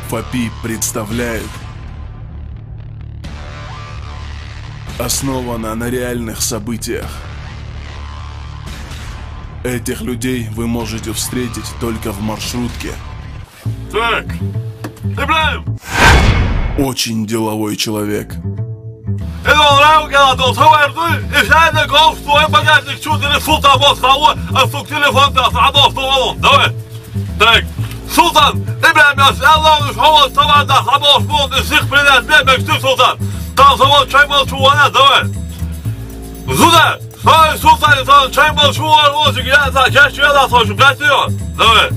ФАПИ представляет. Основано на реальных событиях. Этих людей вы можете встретить только в маршрутке. Так, Ибраим! Очень деловой человек. Так, Султан, Ибраим, Султан. Там завод чай молчуана, давай. Зуда, Султан, чай молчуана, я за чаще я слышу, давай.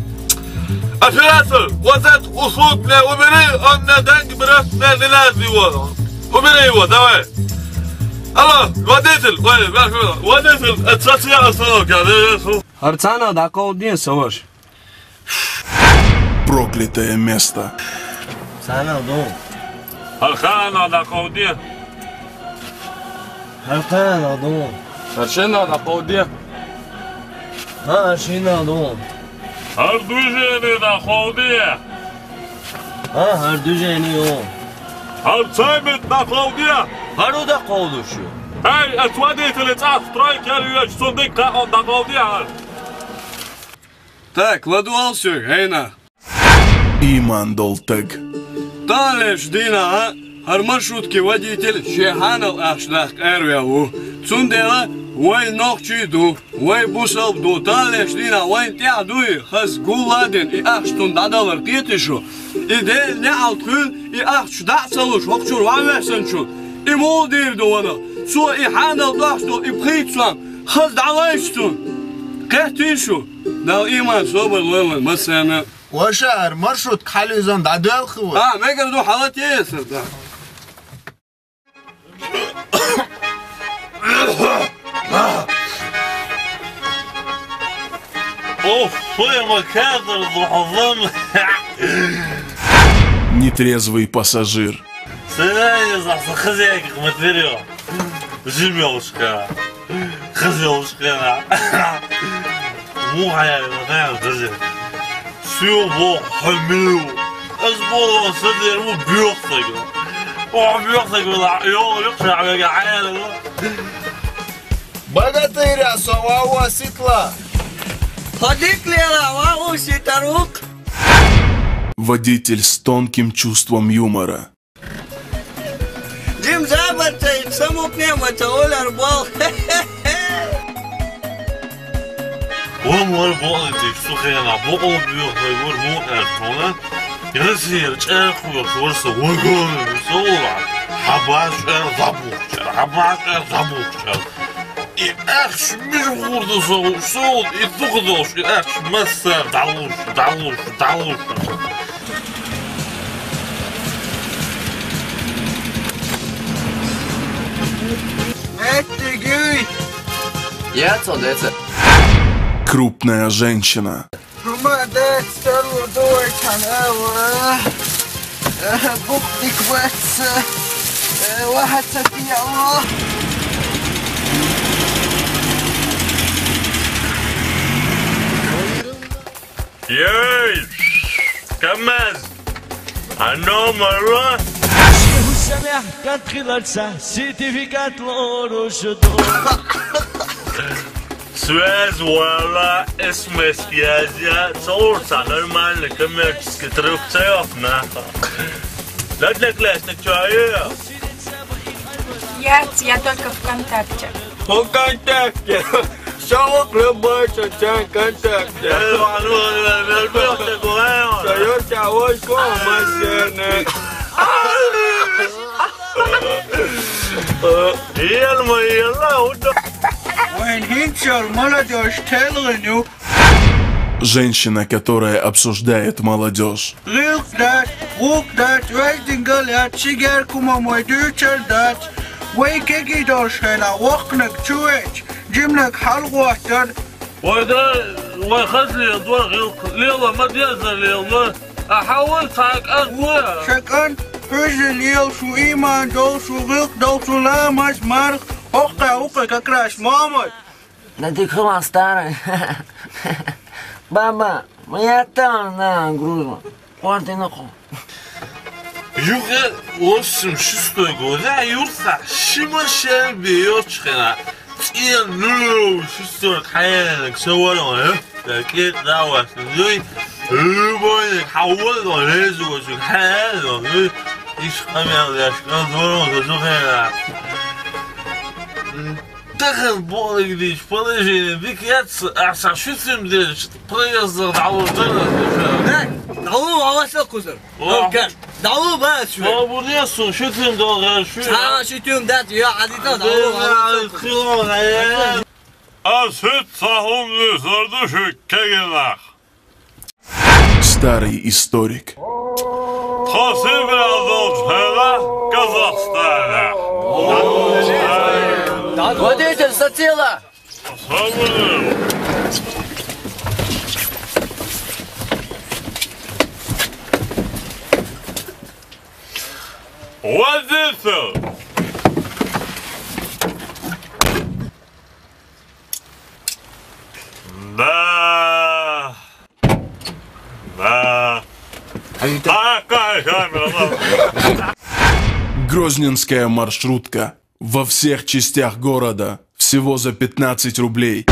Оператор, вот этот услуг мне убери, он мне деньги берет, мне не надо его. Убери его, давай. Алло, водитель, это социальная остановка. Арцана, да колдин, совож. Проклятое место. Сана, дом. Архана, да колдин. Архана, дом. Аршина на полде. Аршина, дом. Ардужени на холде. Ардужени, о. Арцамит на холде. Аруда колдушу. Эй, это водитель, это стройка, я сундук на холде. Так, ладуал все, гейна. Иман Долтег. Талеш дина, ар маршрутки водитель шеханал ашлах эрвяу. Цундела, вай нохчиду, вай бусалду, талеш дина, вай тядуи, хас гуладен, и ахштун дадалар китишу. И дел не алтхул, и ахш дацалуш, хокчур вамесенчу. И молдир дуана, су и ханал дахшту, и прицлам, хас далайштун. Кэтишу, дал иман собер лэлэн, масэна. وشهر مرشد حلوزان دادوال خواه ما يقدروا حالات ياسر ده اوف يا مكادر ضحضن Нетрезвый пассажир. سنايا زعص خزيك متفريو جميوشكا خزيوشكا مو حيالي مكان خزيك سيوبو حميو اسبوع صدر مو بيوصق ولا يوم يقشع على عياله بغطيريا سواوا ситла Ходик лера, вау, ситарук. Водитель с тонким чувством юмора. Джим забатает, саму пневмата, оляр бал. ومر بولتي سخينا بقول بيوخي ور مو ارتونا يرسير تشاخو ورس وغول صورة حباش ضبوك и ахш мижгурду соул и тугдош и ахш масса далуш Это гюй. Я цодеце. Крупная женщина. Мадет старую дой канава. Бухтик вец. واحد سكين يا الله. Yey! Kamaz! Ano marra! سامح كانت خلالسة سيرتيفيكات الأورشدو Связь вала смс-связя соурса нормально коммерческий трехцеев нахуй. Да для классных человек. Я только ВКонтакте. ВКонтакте. Шалок любой социальный контакте. Союзя войско машины. Женщина, которая обсуждает молодежь. Прожалел, что иман дол, что вилк дол, что ламаш, марх, ока, как раз, мама. Да ты хлам старый. Баба, моя там на грузу. Юга 86 года Юрса Шимашен биочхена. И ну, шестой кайен ксовалон, такие дава, ну, любой хавал лезу, кайен, ну, иш камера, шкандорон, зухера. Так более положение, бикец, а сашутим здесь, проезд даур. Даву аваса кузер. Окей. Даву бас. Даву несу, шутим долго, шутим. Ха, шутим дат я адита даву. А сыт сахумны сардуши кегенах. Старый историк. Хасим Азовшена, Казахстана. Водитель сатила. Водитель! Да. Да. Какая камера? Грозненская маршрутка. Во всех частях города. Всего за 15 рублей.